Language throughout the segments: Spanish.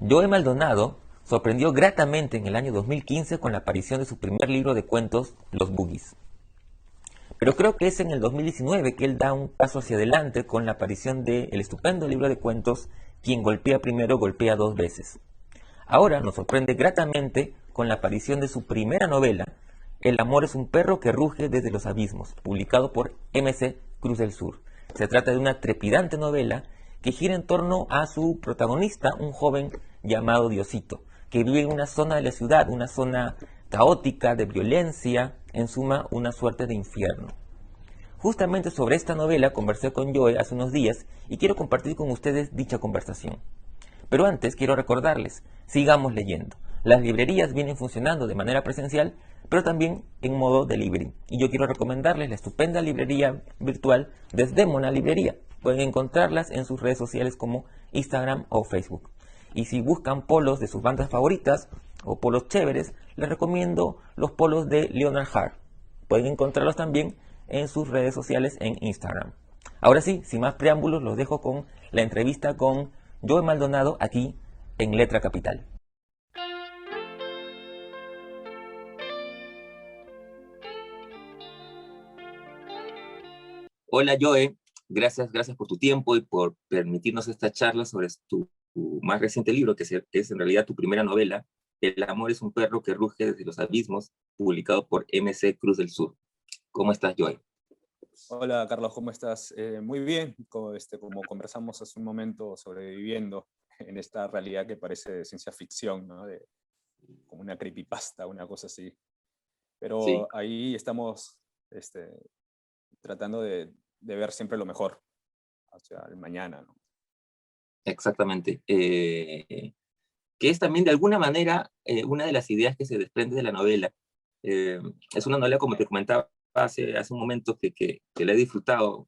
Joe Maldonado sorprendió gratamente en el año 2015 con la aparición de su primer libro de cuentos, Los Boogies. Pero creo que es en el 2019 que él da un paso hacia adelante con la aparición del estupendo libro de cuentos Quien golpea primero golpea dos veces. Ahora nos sorprende gratamente con la aparición de su primera novela, El amor es un perro que ruge desde los abismos, publicado por MC Cruz del Sur. Se trata de una trepidante novela que gira en torno a su protagonista, un joven llamado Diosito, que vive en una zona de la ciudad, una zona caótica, de violencia, en suma, una suerte de infierno. Justamente sobre esta novela conversé con Joe hace unos días y quiero compartir con ustedes dicha conversación. Pero antes quiero recordarles, sigamos leyendo. Las librerías vienen funcionando de manera presencial, pero también en modo delivery. Y yo quiero recomendarles la estupenda librería virtual Desdémona Librería. Pueden encontrarlas en sus redes sociales como Instagram o Facebook. Y si buscan polos de sus bandas favoritas o polos chéveres, les recomiendo los polos de Leonard Hart. Pueden encontrarlos también en sus redes sociales en Instagram. Ahora sí, sin más preámbulos, los dejo con la entrevista con Joe Maldonado aquí en Letra Capital. Hola Joe, gracias por tu tiempo y por permitirnos esta charla sobre tu más reciente libro, que es en realidad tu primera novela, El amor es un perro que ruge desde los abismos, publicado por MC Cruz del Sur. ¿Cómo estás, Joe? Hola Carlos, ¿cómo estás? Muy bien, como conversamos hace un momento, sobreviviendo en esta realidad que parece de ciencia ficción, ¿no? Como una creepypasta, una cosa así. Sí, Pero ahí estamos este, tratando de ver siempre lo mejor hacia el mañana, ¿no? exactamente. Que es también de alguna manera una de las ideas que se desprende de la novela. Eh, es una novela, como te comentaba hace un momento, que la he disfrutado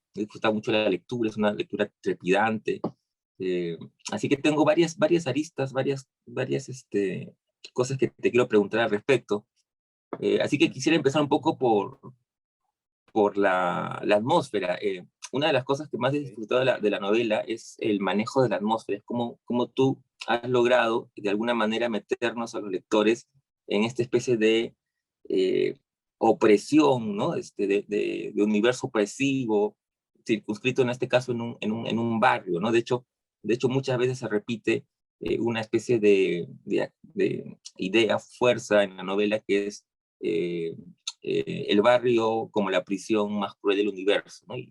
mucho la lectura, es una lectura trepidante. Eh, Así que tengo varias aristas, varias cosas que te quiero preguntar al respecto. Así que Mm. quisiera empezar un poco por la atmósfera. Una de las cosas que más he Okay. disfrutado de la novela es el manejo de la atmósfera, es como tú has logrado de alguna manera meternos a los lectores en esta especie de eh, opresión, ¿no? De universo opresivo, circunscrito en este caso en un barrio, ¿no? De hecho, muchas veces se repite una especie de idea, fuerza en la novela que es eh, el barrio como la prisión más cruel del universo, ¿no? Y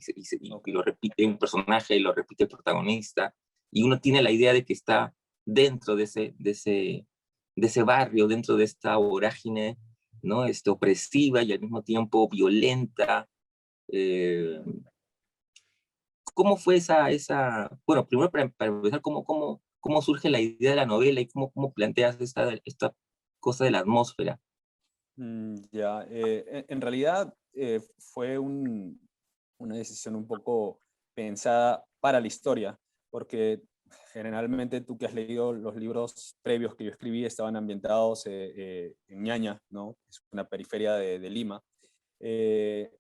Okay. lo repite un personaje, y lo repite el protagonista, y uno tiene la idea de que está dentro de ese barrio, dentro de esta vorágine, ¿no? Opresiva y al mismo tiempo violenta. Eh, ¿Cómo fue bueno, primero para empezar, cómo surge la idea de la novela y cómo planteas esta cosa de la atmósfera? Ya, en realidad fue una decisión un poco pensada para la historia, porque generalmente tú que has leído los libros previos que yo escribí estaban ambientados en Ñaña, ¿no? Es una periferia de Lima. Eh,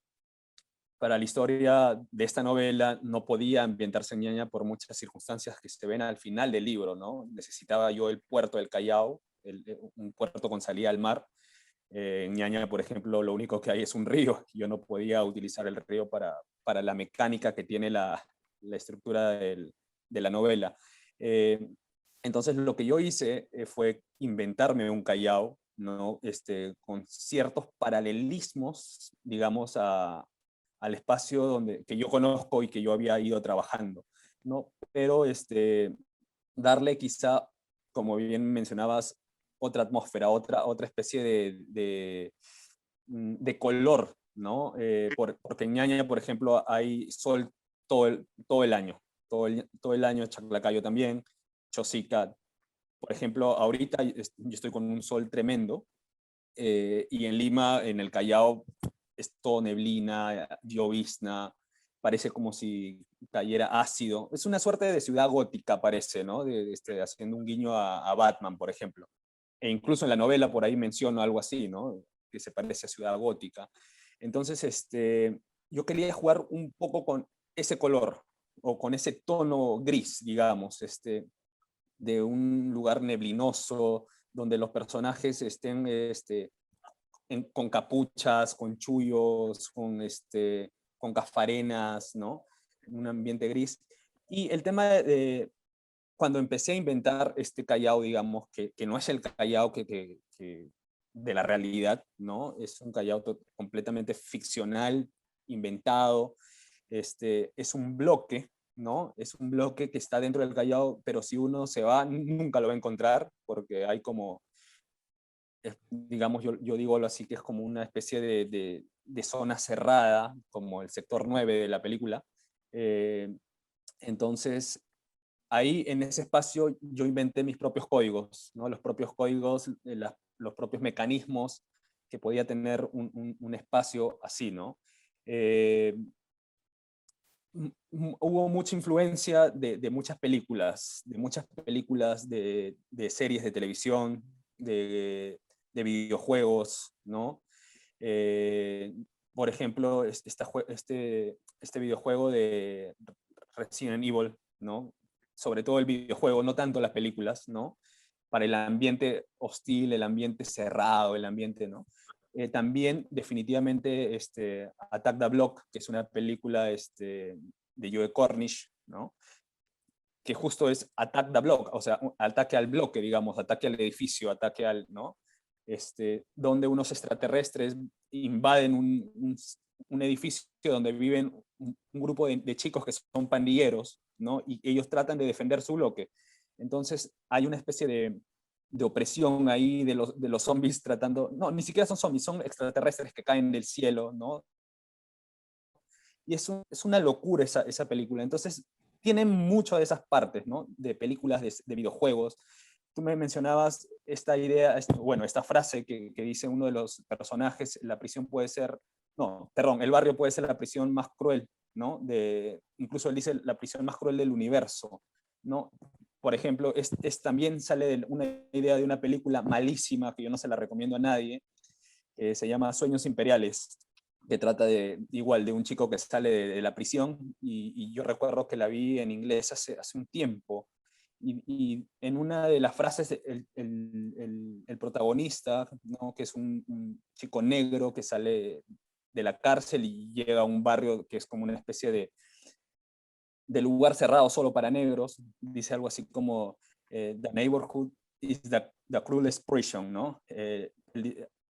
para la historia de esta novela no podía ambientarse en Ñaña por muchas circunstancias que se ven al final del libro, ¿no? Necesitaba yo el puerto del Callao, un puerto con salida al mar. En Ñaña, por ejemplo, lo único que hay es un río. Yo no podía utilizar el río para la mecánica que tiene la estructura de la novela. Eh, entonces, lo que yo hice fue inventarme un Callao, ¿no? Con ciertos paralelismos, digamos, al espacio que yo conozco y que yo había ido trabajando, ¿no? Pero darle quizá, como bien mencionabas, otra atmósfera, otra especie de color, ¿no? Porque en Ñaña, por ejemplo, hay sol todo el año, todo el año, Chaclacayo también, Chosica. Por ejemplo, ahorita yo estoy con un sol tremendo, y en Lima, en el Callao, es todo neblina, llovizna, parece como si cayera ácido. Es una suerte de ciudad gótica, parece, ¿no? Haciendo un guiño a Batman, por ejemplo. E incluso en la novela por ahí menciono algo así, ¿no? Que se parece a ciudad gótica. Entonces, yo quería jugar un poco con ese color o con ese tono gris, digamos, de un lugar neblinoso, donde los personajes estén con capuchas, con chullos, con cafarenas, ¿no? Un ambiente gris. Y el tema cuando empecé a inventar este Callao, digamos, que no es el Callao de la realidad, ¿no? Es un Callao completamente ficcional, inventado, es un bloque, ¿no? Es un bloque que está dentro del Callao, pero si uno se va, nunca lo va a encontrar, porque hay como, digamos, yo digo así, que es como una especie de zona cerrada, como el sector 9 de la película. Eh, entonces, ahí en ese espacio yo inventé mis propios códigos, ¿no? Los propios códigos, los propios mecanismos que podía tener un espacio así, ¿no? Eh, Hubo mucha influencia de muchas películas de series de televisión, de videojuegos, ¿no? Eh, por ejemplo, este videojuego de Resident Evil, ¿no? Sobre todo el videojuego, no tanto las películas, ¿no? Para el ambiente hostil, el ambiente cerrado, el ambiente, ¿no? También, definitivamente, Attack the Block, que es una película de Joe Cornish, ¿no? Que justo es Attack the Block, o sea, ataque al bloque, digamos, ataque al edificio, ataque al, ¿no? Donde unos extraterrestres invaden un edificio donde viven un grupo de chicos que son pandilleros, ¿no? Y ellos tratan de defender su bloque. Entonces hay una especie de opresión ahí de los zombies tratando, no, ni siquiera son zombies, son extraterrestres que caen del cielo, ¿no? Y es una locura esa película. Entonces, tiene mucho de esas partes, ¿no? De películas, de videojuegos. Tú me mencionabas esta idea, bueno, esta frase que dice uno de los personajes, la prisión puede ser, no, perdón, el barrio puede ser la prisión más cruel, ¿no? Incluso él dice la prisión más cruel del universo, ¿no? Por ejemplo, también sale de una idea de una película malísima que yo no se la recomiendo a nadie, que se llama Sueños Imperiales, que trata igual de un chico que sale de la prisión, y yo recuerdo que la vi en inglés hace un tiempo, y en una de las frases el protagonista, ¿no? Que es un chico negro que sale de la cárcel y llega a un barrio que es como una especie de lugar cerrado solo para negros, dice algo así como The neighborhood is the cruelest prison, ¿no?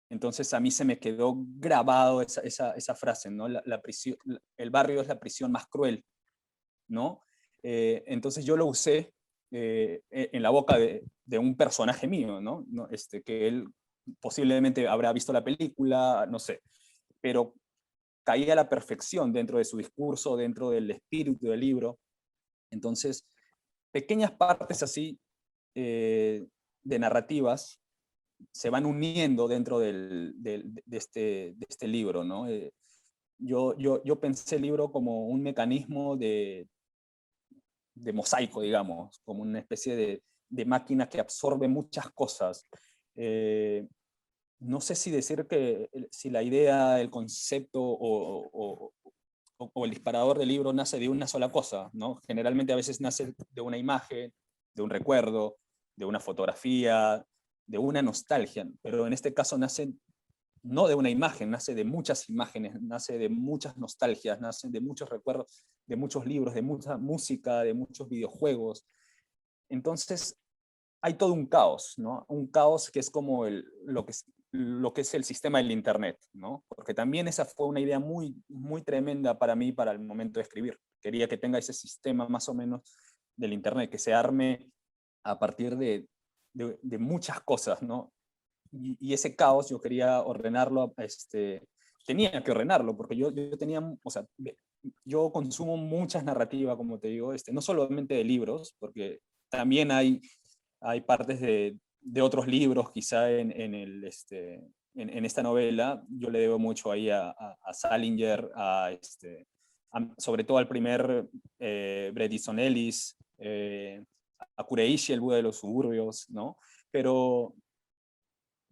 Entonces a mí se me quedó grabado esa frase, ¿no? Prisión, el barrio es la prisión más cruel, ¿no? Entonces yo lo usé en la boca de un personaje mío, ¿no? Que él posiblemente habrá visto la película, no sé, pero caía a la perfección dentro de su discurso, dentro del espíritu del libro. Entonces, pequeñas partes así de narrativas se van uniendo dentro de este libro, ¿no? Yo pensé el libro como un mecanismo de mosaico, digamos, como una especie de máquina que absorbe muchas cosas. No sé si decir que si la idea, el concepto o el disparador del libro nace de una sola cosa, ¿no? Generalmente a veces nace de una imagen, de un recuerdo, de una fotografía, de una nostalgia, pero en este caso nace no de una imagen, nace de muchas imágenes, nace de muchas nostalgias, nace de muchos recuerdos, de muchos libros, de mucha música, de muchos videojuegos. Entonces, hay todo un caos, ¿no? Un caos que es como lo que es el sistema del Internet, ¿no? Porque también esa fue una idea muy, muy tremenda para mí para el momento de escribir. Quería que tenga ese sistema más o menos del Internet, que se arme a partir de muchas cosas, ¿no? Y ese caos yo quería ordenarlo, tenía que ordenarlo, porque yo tenía, o sea, yo consumo muchas narrativas, como te digo, no solamente de libros, porque también hay partes de otros libros, quizá en esta novela, yo le debo mucho ahí a Salinger, sobre todo al primer Bret Easton Ellis, a Kureishi, el Buda de los suburbios, ¿no? Pero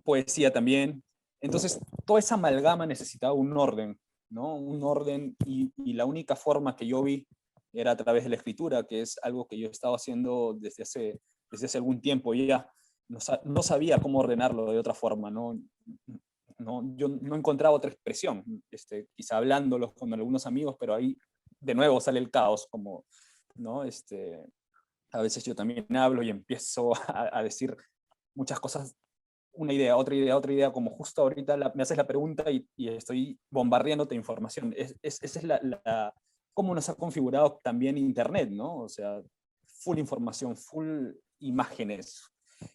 poesía también. Entonces, toda esa amalgama necesitaba un orden, ¿no? Un orden, y la única forma que yo vi era a través de la escritura, que es algo que yo he estado haciendo desde hace desde hace algún tiempo ya. No sabía cómo ordenarlo de otra forma, yo no encontraba otra expresión, quizá hablándolo con algunos amigos, pero ahí de nuevo sale el caos, como, ¿no? A veces yo también hablo y empiezo a decir muchas cosas, una idea, otra idea, como justo ahorita me haces la pregunta y estoy bombardeándote información. Esa es cómo nos ha configurado también Internet, ¿no? O sea, full información, full imágenes.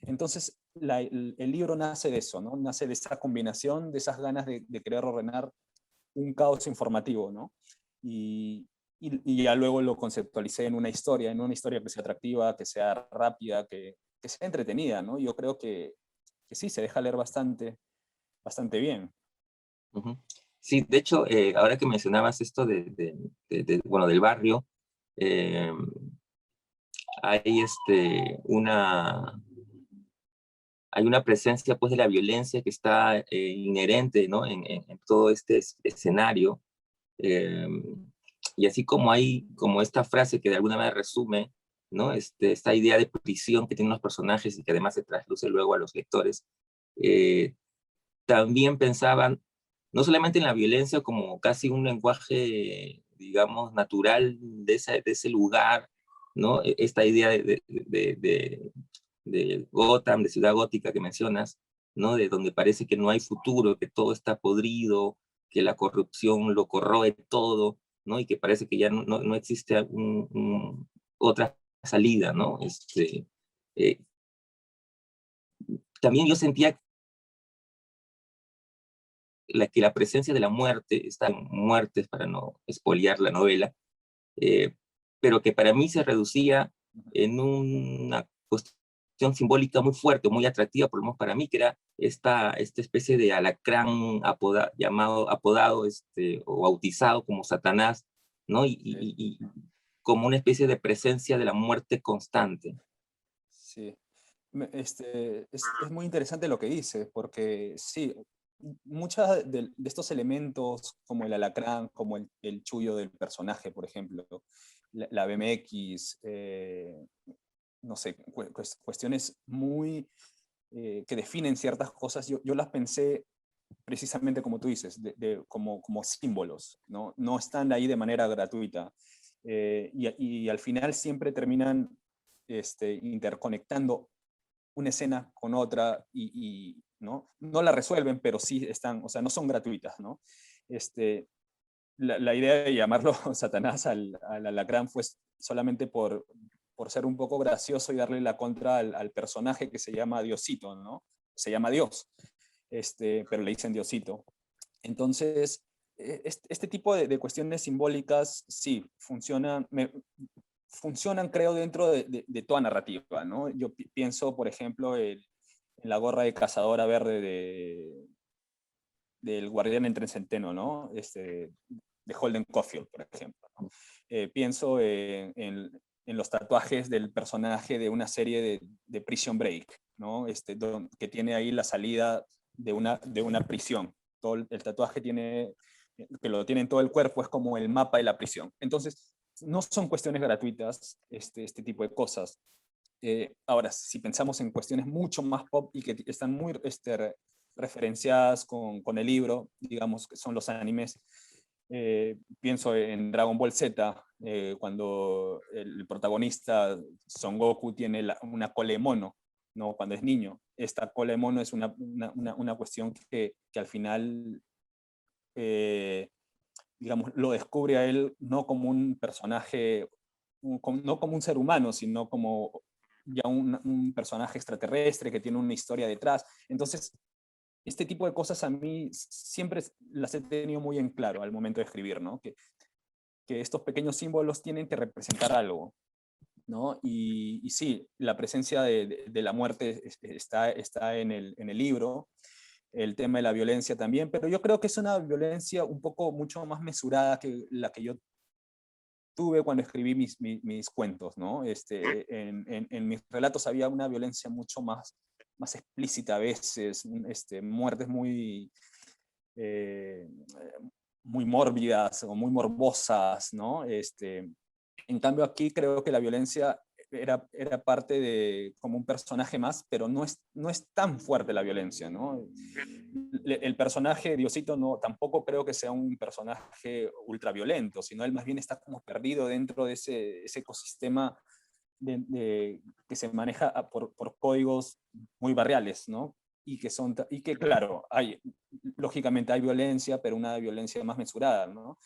Entonces, el libro nace de eso, ¿no? Nace de esa combinación, de esas ganas de querer ordenar un caos informativo, ¿no? Y ya luego lo conceptualicé en una historia que sea atractiva, que sea rápida, que sea entretenida, ¿no? Yo creo que sí, se deja leer bastante bien. Ujú. Sí, de hecho, ahora que mencionabas esto bueno, del barrio, eh, hay hay una presencia pues de la violencia que está inherente, ¿no? En todo este escenario. eh, y así como hay como esta frase que de alguna manera resume, ¿no? Esta idea de prisión que tienen los personajes y que además se trasluce luego a los lectores, eh, también pensaban no solamente en la violencia como casi un lenguaje, digamos, natural de ese lugar, ¿no? Esta idea de Gotham, de ciudad gótica que mencionas, ¿no? De donde parece que no hay futuro, que todo está podrido, que la corrupción lo corroe todo, ¿no? Y que parece que ya no existe otra salida, ¿no? Eh, también yo sentía que la presencia de la muerte, están muertes para no espolear la novela, eh, pero que para mí se reducía en una cuestión simbólica muy fuerte, muy atractiva, por lo menos para mí, que era esta especie de alacrán apodado o bautizado como Satanás, ¿no? Y como una especie de presencia de la muerte constante. Sí. Es muy interesante lo que dices, porque sí, muchos de estos elementos, como el alacrán, como el chullo del personaje, por ejemplo, la BMX, no sé, cuestiones muy que definen ciertas cosas, yo las pensé precisamente como tú dices, como símbolos, ¿no? No están ahí de manera gratuita. Y al final siempre terminan interconectando una escena con otra no la resuelven, pero sí están, o sea, no son gratuitas, ¿no? La idea de llamarlo Satanás al alacrán fue solamente por ser un poco gracioso y darle la contra al personaje que se llama Diosito, ¿no? Se llama Dios, pero le dicen Diosito. Entonces, este tipo de cuestiones simbólicas, sí, funcionan, creo, dentro de toda narrativa, ¿no? Yo pienso, por ejemplo, en la gorra de cazadora verde del Guardián entre Centeno, ¿no? De Holden Caulfield, por ejemplo, ¿no? Pienso en los tatuajes del personaje de una serie de Prison Break, ¿no? Que tiene ahí la salida de una prisión. Todo el tatuaje que lo tiene en todo el cuerpo, es como el mapa de la prisión. Entonces, no son cuestiones gratuitas este tipo de cosas. Ahora, si pensamos en cuestiones mucho más pop y que están muy referenciadas con el libro, digamos que son los animes, pienso en Dragon Ball Z, cuando el protagonista Son Goku tiene una cola de mono, ¿no? Cuando es niño. Esta cola de mono es una cuestión que al final, digamos, lo descubre a él no como un personaje, no como un ser humano, sino como ya un personaje extraterrestre que tiene una historia detrás. Entonces, este tipo de cosas a mí siempre las he tenido muy en claro al momento de escribir, ¿no? Que estos pequeños símbolos tienen que representar algo, ¿no? Y sí, la presencia de la muerte está en el libro, el tema de la violencia también, pero yo creo que es una violencia un poco mucho más mesurada que la que yo tuve cuando escribí mis cuentos, ¿no? En mis relatos había una violencia mucho más explícita a veces, muertes eh, muy mórbidas o muy morbosas, ¿no? En cambio aquí creo que la violencia era parte de como un personaje más, pero no es tan fuerte la violencia, ¿no? El personaje Diosito no, tampoco creo que sea un personaje ultraviolento, sino él más bien está como perdido dentro de ese ecosistema que se maneja por códigos muy barriales, ¿no? Y que claro, lógicamente hay violencia, pero una violencia más mesurada, ¿no?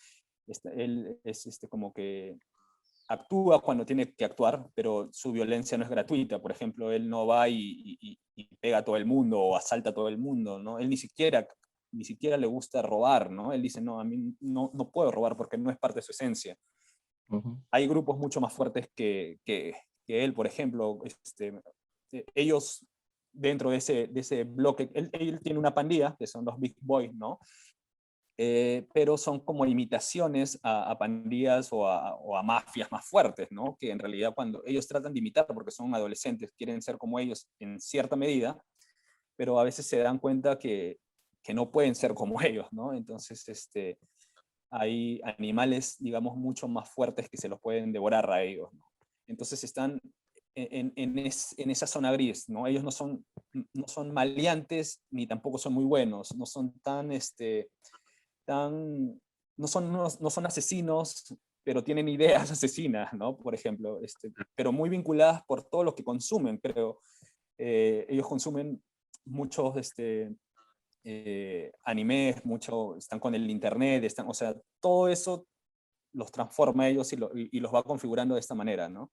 Él es como que actúa cuando tiene que actuar, pero su violencia no es gratuita. Por ejemplo, él no va y pega a todo el mundo o asalta a todo el mundo, ¿no? Él ni siquiera le gusta robar, ¿no? Él dice, no, a mí no puedo robar porque no es parte de su esencia. Ujú. Hay grupos mucho más fuertes que él, por ejemplo, ellos dentro de ese bloque, él tiene una pandilla, que son los Big Boys, ¿no? Pero son como imitaciones a pandillas o a mafias más fuertes, ¿no? Que en realidad cuando ellos tratan de imitar, porque son adolescentes, quieren ser como ellos en cierta medida, pero a veces se dan cuenta que no pueden ser como ellos, ¿no? Entonces, hay animales, digamos, mucho más fuertes que se los pueden devorar a ellos, ¿no? Entonces están en esa zona gris, ¿no? Ellos no son maleantes ni tampoco son muy buenos, no son tan, no son asesinos, pero tienen ideas asesinas, ¿no? Por ejemplo, pero muy vinculadas por todo lo que consumen, creo. Ellos consumen muchos animes, están con el internet, o sea, todo eso los transforma a ellos y los va configurando de esta manera, ¿no?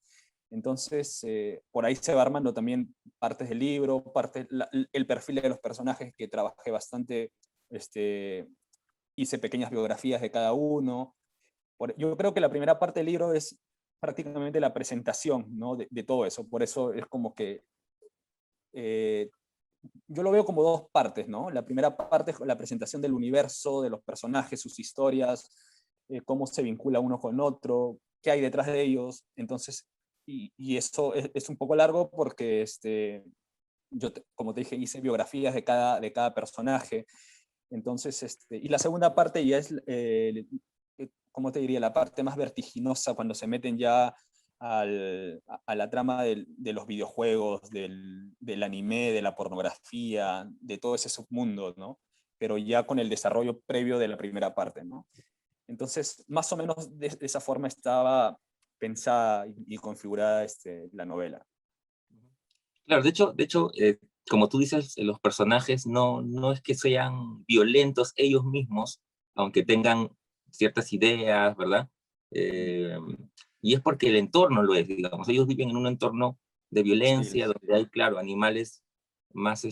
Entonces, por ahí se va armando también partes del libro, el perfil de los personajes que trabajé bastante, hice pequeñas biografías de cada uno. Yo creo que la primera parte del libro es prácticamente la presentación, ¿no? De todo eso. Por eso es como que eh, yo lo veo como dos partes, ¿no? La primera parte es la presentación del universo, de los personajes, sus historias, cómo se vincula uno con otro, qué hay detrás de ellos. Entonces, y eso es un poco largo porque como te dije, hice biografías de cada personaje. Entonces, y la segunda parte ya es, ¿cómo te diría? La parte más vertiginosa cuando se meten ya a la trama de los videojuegos, del anime, de la pornografía, de todo ese submundo, ¿no? Pero ya con el desarrollo previo de la primera parte, ¿no? Entonces, más o menos de esa forma estaba pensada y configurada la novela. Claro, de hecho, como tú dices, los personajes no es que sean violentos ellos mismos, aunque tengan ciertas ideas, ¿verdad? Eh, y es porque el entorno lo es, digamos. Ellos viven en un entorno de Sí, violencia, donde hay, claro, animales más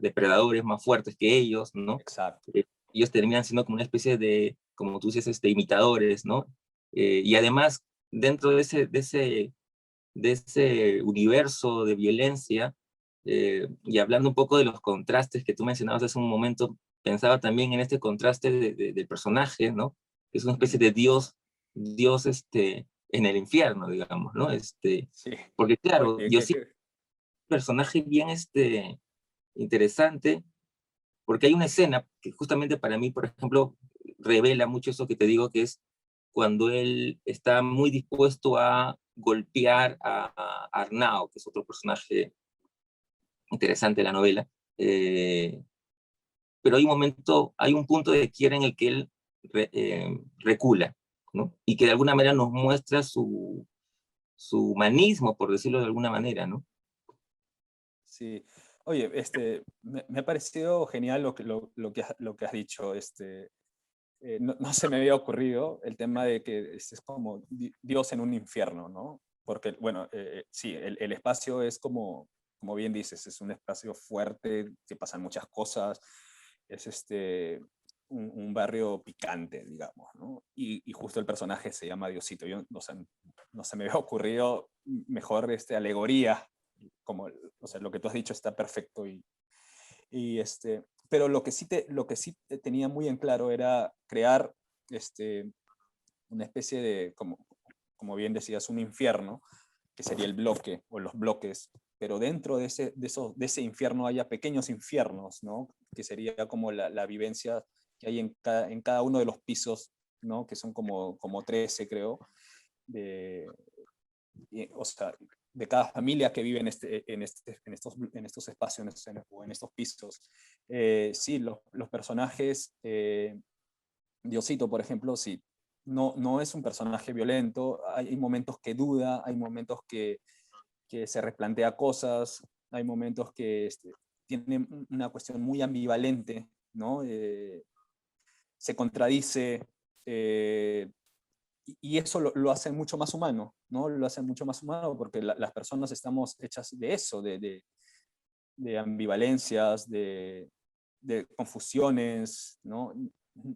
depredadores más fuertes que ellos, ¿no? exacto. Ellos terminan siendo como una especie de, como tú dices, imitadores, ¿no? Y además, dentro de ese universo de violencia, y hablando un poco de los contrastes que tú mencionabas hace un momento, pensaba también en este contraste del personaje, ¿no? Que es una especie de Dios en el infierno, digamos, ¿no? Sí. Porque claro, Oye, yo sí, un personaje bien interesante, porque hay una escena que justamente para mí, por ejemplo, revela mucho eso que te digo, que es cuando él está muy dispuesto a golpear a Arnau, que es otro personaje interesante de la novela, eh, pero hay un punto de quiera en el que él recula, ¿no? Y que de alguna manera nos muestra su humanismo, por decirlo de alguna manera, ¿no? sí. Oye, me ha parecido genial lo que has dicho. No se me había ocurrido el tema de que es como Dios en un infierno, ¿no? Porque, bueno, sí, el espacio es como bien dices, es un espacio fuerte, que pasan muchas cosas, es un barrio picante, digamos, ¿no? Y justo el personaje se llama Diosito. Yo, o sea, no se me había ocurrido mejor alegoría, como, o sea, lo que tú has dicho está perfecto pero lo que sí tenía muy en claro era crear una especie de, como bien decías, un infierno, que sería el bloque o los bloques, pero dentro de ese infierno haya pequeños infiernos, ¿no? Que sería como la vivencia que hay en cada uno de los pisos, ¿no? Que son como 13, creo, o sea, de cada familia que vive en estos espacios, o en estos pisos. Sí, los personajes, Diosito, por ejemplo, sí, no es un personaje violento, hay momentos que duda, hay momentos que se replantea cosas, hay momentos que tiene una cuestión muy ambivalente, ¿no? Se contradice, y eso lo hace mucho más humano, ¿no? Lo hace mucho más humano porque las personas estamos hechas de eso, de ambivalencias, de confusiones, ¿no?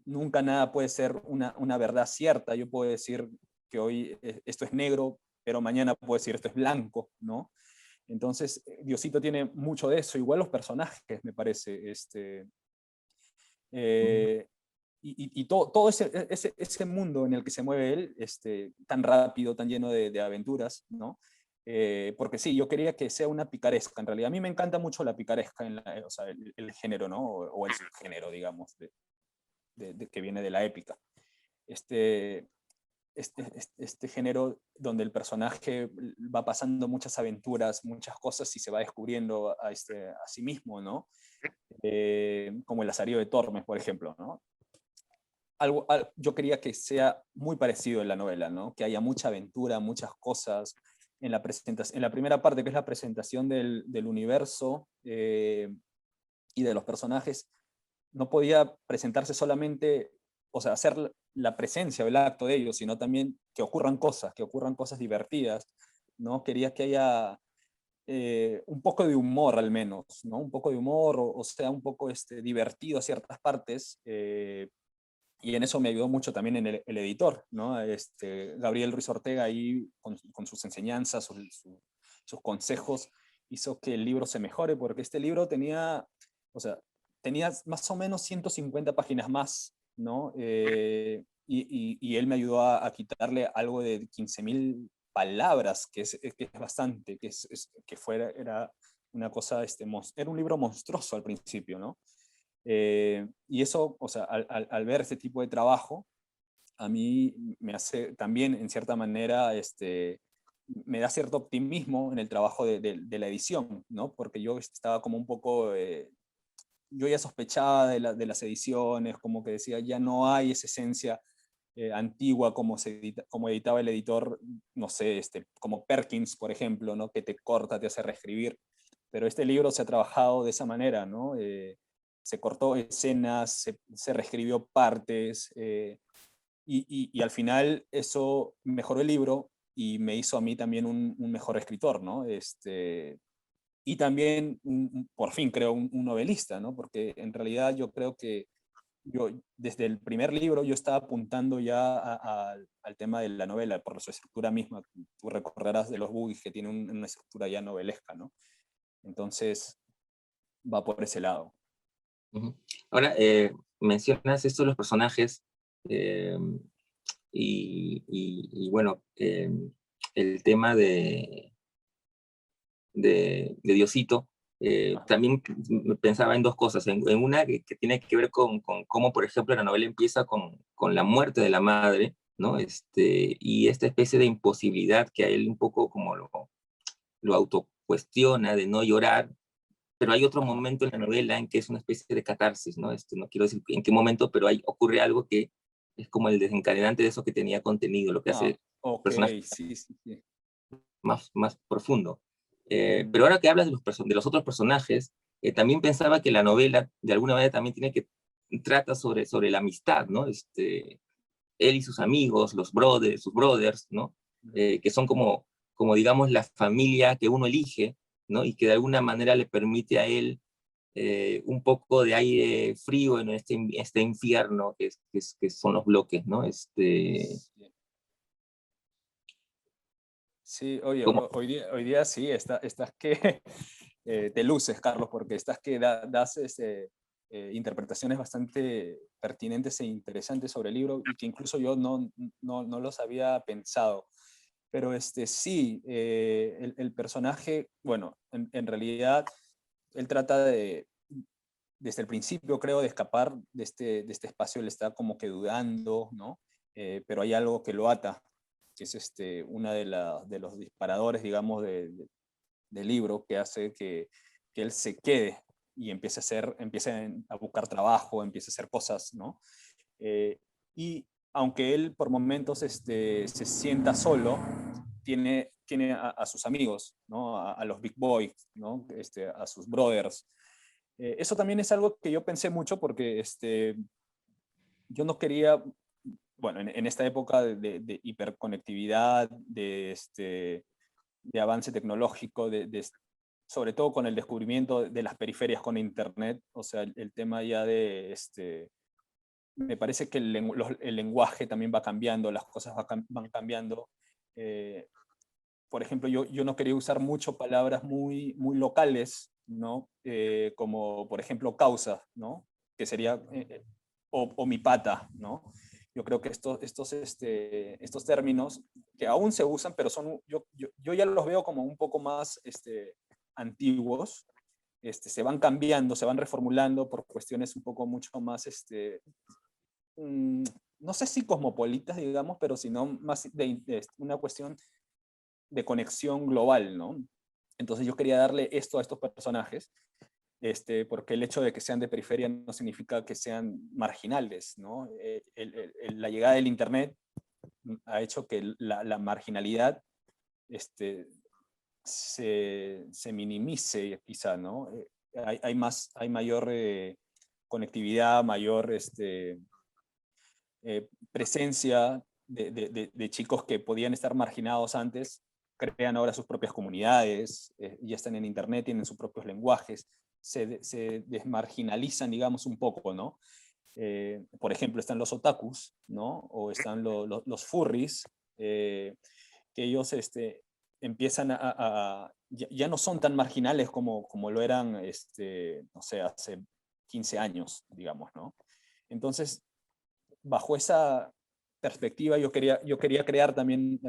Nunca nada puede ser una verdad cierta. Yo puedo decir que hoy esto es negro, pero mañana puedo decir esto es blanco, ¿no? Entonces, Diosito tiene mucho de eso, igual los personajes, me parece. Eh, y todo ese mundo en el que se mueve él, tan rápido, tan lleno de aventuras, ¿no? Porque sí, yo quería que sea una picaresca, en realidad. A mí me encanta mucho la picaresca, o sea, el género, ¿no? O el subgénero, digamos, que viene de la épica. Este, este género donde el personaje va pasando muchas aventuras, muchas cosas y se va descubriendo a sí mismo, ¿no? Como el Lazarillo de Tormes, por ejemplo, ¿no? Yo quería que sea muy parecido en la novela, ¿no? Que haya mucha aventura, muchas cosas. En la primera parte, que es la presentación del universo y de los personajes, no podía presentarse solamente, o sea, hacer la presencia o el acto de ellos, sino también que ocurran cosas divertidas, ¿no? Quería que haya un poco de humor al menos, ¿no? Un poco de humor, o sea, un poco divertido a ciertas partes, y en eso me ayudó mucho también en el editor, ¿no? Gabriel Ruiz Ortega ahí con sus enseñanzas, sus consejos, hizo que el libro se mejore, porque este libro tenía, o sea, tenía más o menos 150 páginas más, ¿no? Y él me ayudó a quitarle algo de 15.000 palabras, que es bastante, era una cosa, era un libro monstruoso al principio, ¿no? Y eso, o sea, al ver este tipo de trabajo, a mí me hace también, en cierta manera, me da cierto optimismo en el trabajo de la edición, ¿no? Porque yo estaba como un poco, yo ya sospechaba de las ediciones, como que decía, ya no hay esa esencia antigua como editaba el editor, no sé, como Perkins, por ejemplo, ¿no? Que te corta, te hace reescribir. Pero este libro se ha trabajado de esa manera, ¿no? Se cortó escenas, se reescribió partes, y al final eso mejoró el libro y me hizo a mí también un mejor escritor, ¿no? Y también, por fin creo, un novelista, ¿no? Porque en realidad yo creo que yo, desde el primer libro, yo estaba apuntando ya al tema de la novela, por su estructura misma. Tú recordarás de los Boogies que tiene una estructura ya novelesca, ¿no? Entonces, va por ese lado. Ujú. Ahora, mencionas esto de los personajes, eh, y bueno, el tema de Diosito. También pensaba en dos cosas, en una que tiene que ver con cómo, por ejemplo, la novela empieza con la muerte de la madre, ¿no? Y esta especie de imposibilidad que a él un poco como lo autocuestiona de no llorar, pero hay otro momento en la novela en que es una especie de catarsis, ¿no? No quiero decir en qué momento, pero ocurre algo que es como el desencadenante de eso que tenía contenido, lo que hace Ah, el ok, personaje sí, sí, sí. más profundo. Mm. Pero ahora que hablas de los otros personajes, también pensaba que la novela, de alguna manera, también trata sobre la amistad, ¿no? Él y sus amigos, sus brothers, ¿no? Que son como, digamos, la familia que uno elige, ¿no? Y que de alguna manera le permite a él un poco de aire frío en este infierno que son los bloques, ¿no? Sí. Sí, oye, Como, hoy día sí, estás que te luces, Carlos, porque estás que das interpretaciones bastante pertinentes e interesantes sobre el libro y que incluso yo no los había pensado. Pero sí, el personaje, bueno, en realidad él trata desde el principio, creo, de escapar de este espacio. Él está como que dudando, ¿no? Pero hay algo que lo ata, que es una de los disparadores, digamos, del libro, que hace que él se quede y empiece a buscar trabajo, empiece a hacer cosas, ¿no? Y aunque él por momentos se sienta solo, tiene a sus amigos, ¿no? A los big boys, ¿no? A sus brothers. Eso también es algo que yo pensé mucho porque yo no quería, bueno, en esta época de hiperconectividad, de avance tecnológico, sobre todo con el descubrimiento de las periferias con Internet, o sea, el tema ya me parece que el lenguaje también va cambiando, las cosas van cambiando. Eh, por ejemplo, yo no quería usar mucho palabras muy locales, ¿no? Como, por ejemplo, causa, ¿no? Que sería, o mi pata, ¿no? Yo creo que estos términos que aún se usan, pero yo ya los veo como un poco más antiguos, se van cambiando, se van reformulando por cuestiones un poco mucho más, no sé si cosmopolitas, digamos, pero sino más de una cuestión de conexión global, ¿no? Entonces yo quería darle esto a estos personajes, porque el hecho de que sean de periferia no significa que sean marginales, ¿no? La llegada del Internet ha hecho que la marginalidad se minimice, quizá, ¿no? Hay mayor conectividad, mayor presencia de chicos que podían estar marginados antes, crean ahora sus propias comunidades, ya están en internet, tienen sus propios lenguajes, se desmarginalizan, digamos, un poco, ¿no? Por ejemplo, están los otakus, ¿no? O están los furries, que ellos empiezan ya no son tan marginales como lo eran, no sé, hace 15 años, digamos, ¿no? Entonces, bajo esa perspectiva yo quería crear también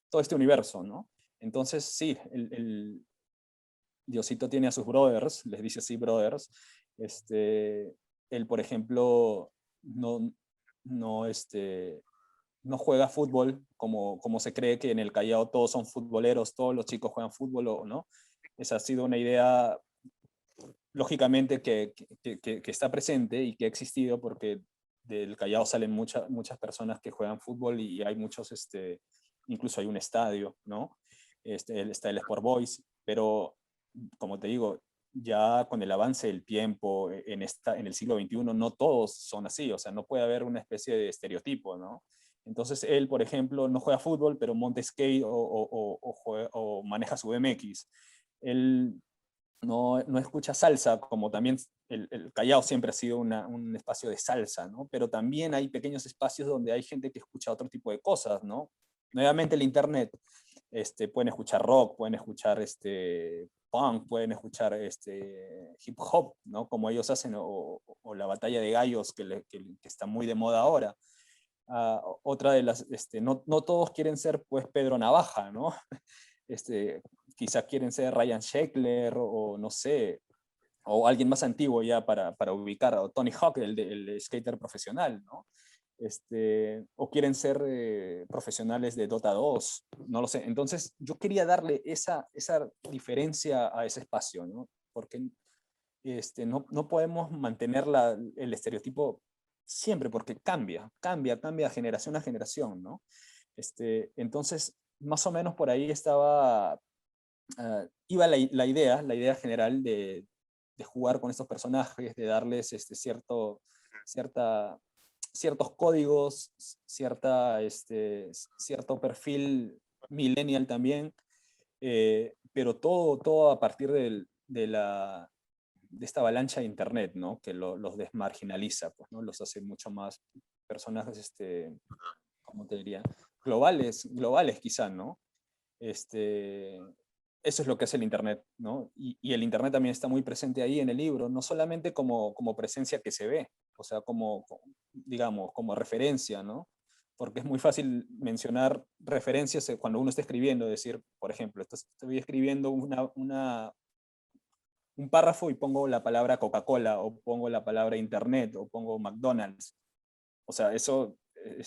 todo este universo, ¿no? Entonces, sí, Diosito tiene a sus brothers, les dice así brothers. Él, por ejemplo, no, no juega fútbol como se cree que en el Callao todos son futboleros, todos los chicos juegan fútbol, o no. Esa ha sido una idea, lógicamente, que está presente y que ha existido porque del Callao salen muchas personas que juegan fútbol y hay muchos, incluso hay un estadio, ¿no? Está el Sport Boys, pero como te digo, ya con el avance del tiempo en el siglo XXI, no todos son así, o sea, no puede haber una especie de estereotipo, ¿no? Entonces él, por ejemplo, no juega fútbol, pero monta skate o maneja su BMX. Él no escucha salsa, como también el Callao siempre ha sido un espacio de salsa, ¿no? Pero también hay pequeños espacios donde hay gente que escucha otro tipo de cosas, ¿no? Nuevamente el internet, pueden escuchar rock, pueden escuchar punk, pueden escuchar hip hop, ¿no? Como ellos hacen, o la batalla de gallos que está muy de moda ahora. Otra de las, no todos quieren ser pues Pedro Navaja, ¿no? Este, quizás quieren ser Ryan Sheckler o no sé, o alguien más antiguo ya para ubicar, o Tony Hawk, el skater profesional, ¿no? O quieren ser profesionales de Dota 2, no lo sé. Entonces yo quería darle esa diferencia a ese espacio, ¿no? Porque no podemos mantener el estereotipo siempre, porque cambia generación a generación, ¿no? Entonces, más o menos por ahí iba la idea general de jugar con estos personajes, de darles cierta, ciertos códigos, cierto perfil millennial también, pero todo a partir de esta avalancha de internet, ¿no? Que los desmarginaliza, pues, ¿no? Los hace mucho más personajes, ¿cómo te diría? Globales quizá, ¿no? Eso es lo que hace el Internet, ¿no? Y el Internet también está muy presente ahí en el libro, no solamente como presencia que se ve, o sea, digamos, como referencia, ¿no? Porque es muy fácil mencionar referencias cuando uno está escribiendo, decir, por ejemplo, estoy escribiendo un párrafo y pongo la palabra Coca-Cola, o pongo la palabra Internet, o pongo McDonald's. O sea, eso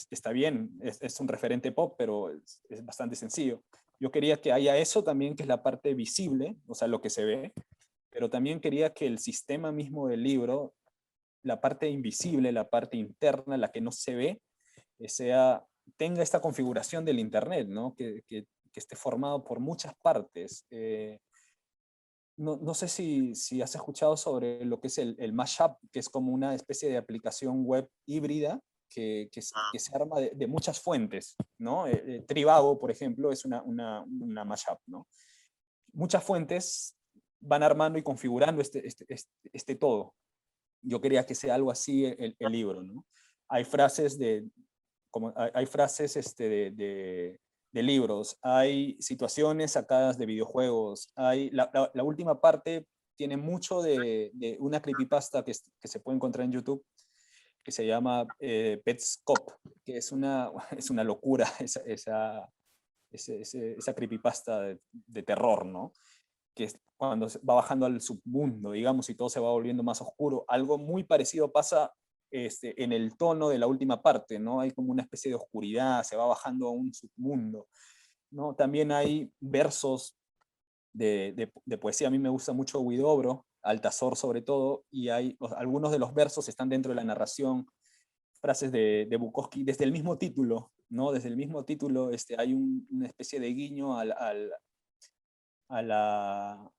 está bien, es un referente pop, pero es bastante sencillo. Yo quería que haya eso también, que es la parte visible, o sea, lo que se ve, pero también quería que el sistema mismo del libro, la parte invisible, la parte interna, la que no se ve, tenga esta configuración del Internet, ¿no? Que esté formado por muchas partes. No sé si has escuchado sobre lo que es el Mashup, que es como una especie de aplicación web híbrida que se arma de muchas fuentes, ¿no? Trivago, por ejemplo, es una Mashup, ¿no? Muchas fuentes van armando y configurando este todo. Yo quería que sea algo así el libro, ¿no? Hay frases hay frases de libros, hay situaciones sacadas de videojuegos, la última parte tiene mucho de una creepypasta que se puede encontrar en YouTube, que se llama Petscop, que es una locura esa creepypasta de terror, ¿no? Que es cuando va bajando al submundo, digamos, y todo se va volviendo más oscuro. Algo muy parecido pasa en el tono de la última parte, ¿no? Hay como una especie de oscuridad, se va bajando a un submundo, ¿no? También hay versos de poesía. A mí me gusta mucho Huidobro, Altazor sobre todo, y algunos de los versos están dentro de la narración, frases de Bukowski, desde el mismo título, ¿no? Desde el mismo título hay una especie de guiño a la,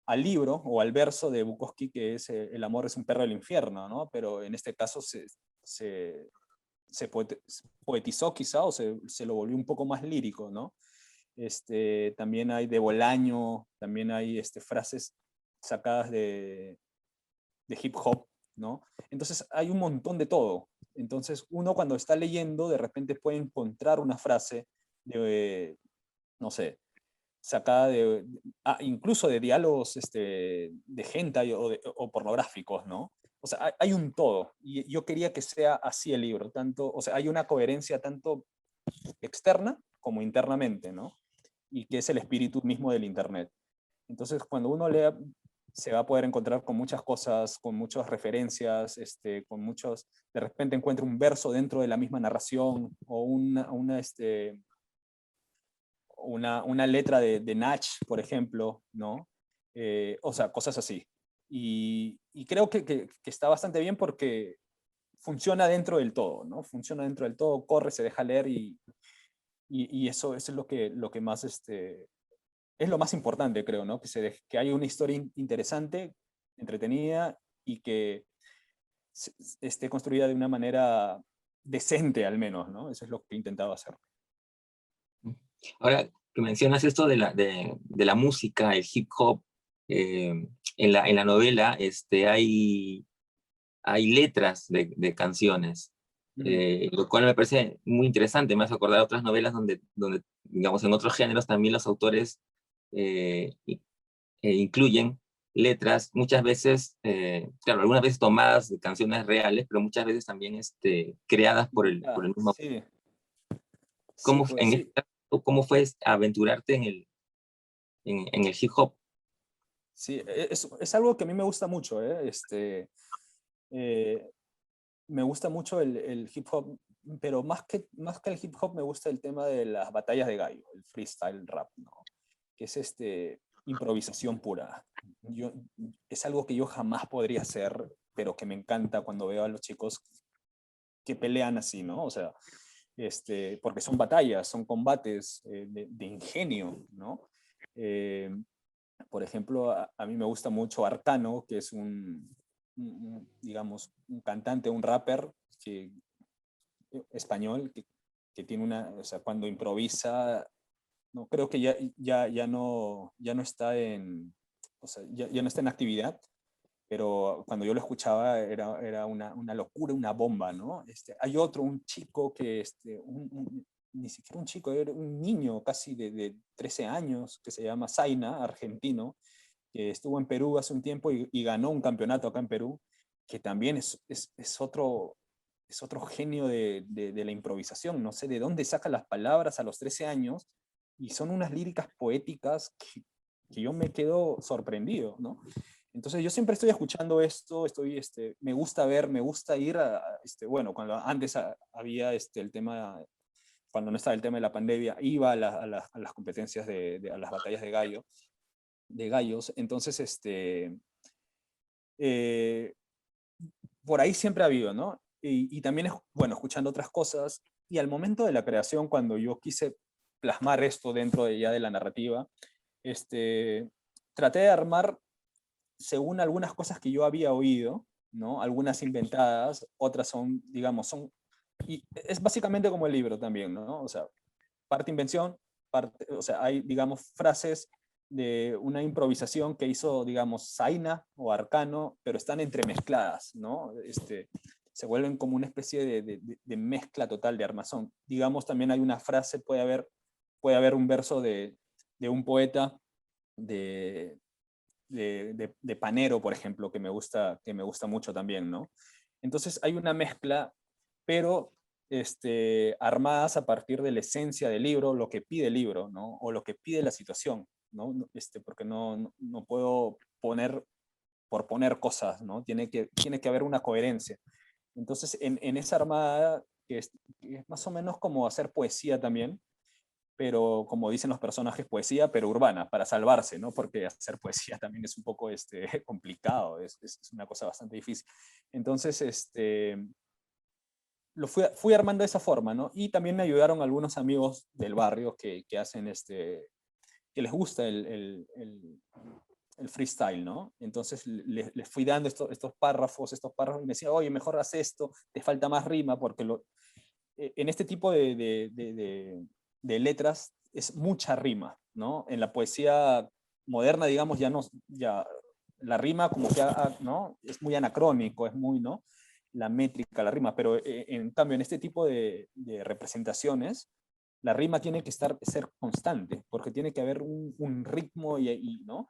al libro o al verso de Bukowski, que es El amor es un perro del infierno, ¿no? Pero en este caso se, se poetizó quizá, o se lo volvió un poco más lírico, ¿no? También hay de Bolaño, también hay frases sacadas de hip hop, ¿no? Entonces hay un montón de todo. Entonces uno cuando está leyendo de repente puede encontrar una frase de, no sé, sacada incluso de diálogos de hentai o pornográficos, ¿no? O sea, hay un todo. Y yo quería que sea así el libro, tanto, o sea, hay una coherencia tanto externa como internamente, ¿no? Y que es el espíritu mismo del Internet. Entonces, cuando uno lea, se va a poder encontrar con muchas cosas, con muchas referencias, con muchos, de repente encuentra un verso dentro de la misma narración o una letra de Nach, por ejemplo, ¿no? O sea, cosas así. Y creo que está bastante bien porque funciona dentro del todo, ¿no? Funciona dentro del todo, corre, se deja leer y eso es lo que más, es lo más importante, creo, ¿no? Que haya una historia interesante, entretenida y que esté construida de una manera decente al menos, ¿no? Eso es lo que he intentado hacer. Ahora que mencionas esto de la música, el hip hop, en la novela hay letras de canciones, lo cual me parece muy interesante. Me hace acordar a otras novelas donde, digamos, en otros géneros también los autores incluyen letras, muchas veces, claro, algunas veces tomadas de canciones reales, pero muchas veces también creadas por el mismo. Sí, sí, ¿Cómo, pues en este sí. caso, cómo fue aventurarte en el hip hop? Sí, es algo que a mí me gusta mucho, ¿eh? Eh, Me gusta mucho el hip hop, pero más que el hip hop me gusta el tema de las batallas de gallo, el freestyle rap, ¿no? Que es improvisación pura. Yo, es algo que yo jamás podría hacer, pero que me encanta cuando veo a los chicos que pelean así, ¿no? O sea, porque son batallas, son combates de ingenio, ¿no? Eh, por ejemplo, a mí me gusta mucho Arcano, que es digamos, un cantante, un rapper español que tiene o sea, cuando improvisa, no, creo que ya no está o sea, ya no está en actividad, pero cuando yo lo escuchaba era una locura, una bomba, ¿no? Hay otro, un chico que, ni siquiera un chico, era un niño casi de 13 años, que se llama Zaina, argentino, que estuvo en Perú hace un tiempo y ganó un campeonato acá en Perú, que también es otro genio de la improvisación. No sé de dónde saca las palabras a los 13 años y son unas líricas poéticas que yo me quedo sorprendido, ¿no? Entonces yo siempre estoy escuchando esto, me gusta ver, me gusta ir bueno, cuando antes había el tema, cuando no estaba el tema de la pandemia, iba a las competencias a las batallas de gallos, entonces eh, por ahí siempre ha habido, ¿no? Y también, bueno, escuchando otras cosas, y al momento de la creación, cuando yo quise plasmar esto dentro de ya de la narrativa, traté de armar según algunas cosas que yo había oído, ¿no? Algunas inventadas, otras son, digamos, y es básicamente como el libro también, ¿no? O sea, parte invención, o sea, hay, digamos, frases de una improvisación que hizo, digamos, Zaina o Arcano, pero están entremezcladas, ¿no? Se vuelven como una especie de mezcla total de armazón. Digamos, también hay una frase, puede haber un verso de un poeta de, de Panero, por ejemplo, que me gusta mucho también, ¿no? Entonces hay una mezcla, pero armadas a partir de la esencia del libro, lo que pide el libro, ¿no? O lo que pide la situación, ¿no? Porque no puedo poner por poner cosas, ¿no? Tiene que haber una coherencia. Entonces, en esa armada, que es más o menos como hacer poesía también, pero como dicen los personajes, poesía, pero urbana, para salvarse, ¿no? Porque hacer poesía también es un poco complicado, es una cosa bastante difícil. Entonces, fui armando de esa forma, ¿no? Y también me ayudaron algunos amigos del barrio que hacen que les gusta el freestyle, ¿no? Entonces les fui dando estos párrafos, y me decían, oye, mejor haz esto, te falta más rima, porque en este tipo de letras es mucha rima, ¿no? En la poesía moderna, digamos, ya la rima como que, ¿no? Es muy anacrónico, es muy, ¿no? La métrica, la rima, pero en cambio en este tipo de representaciones, la rima tiene que ser constante, porque tiene que haber un ritmo ¿no?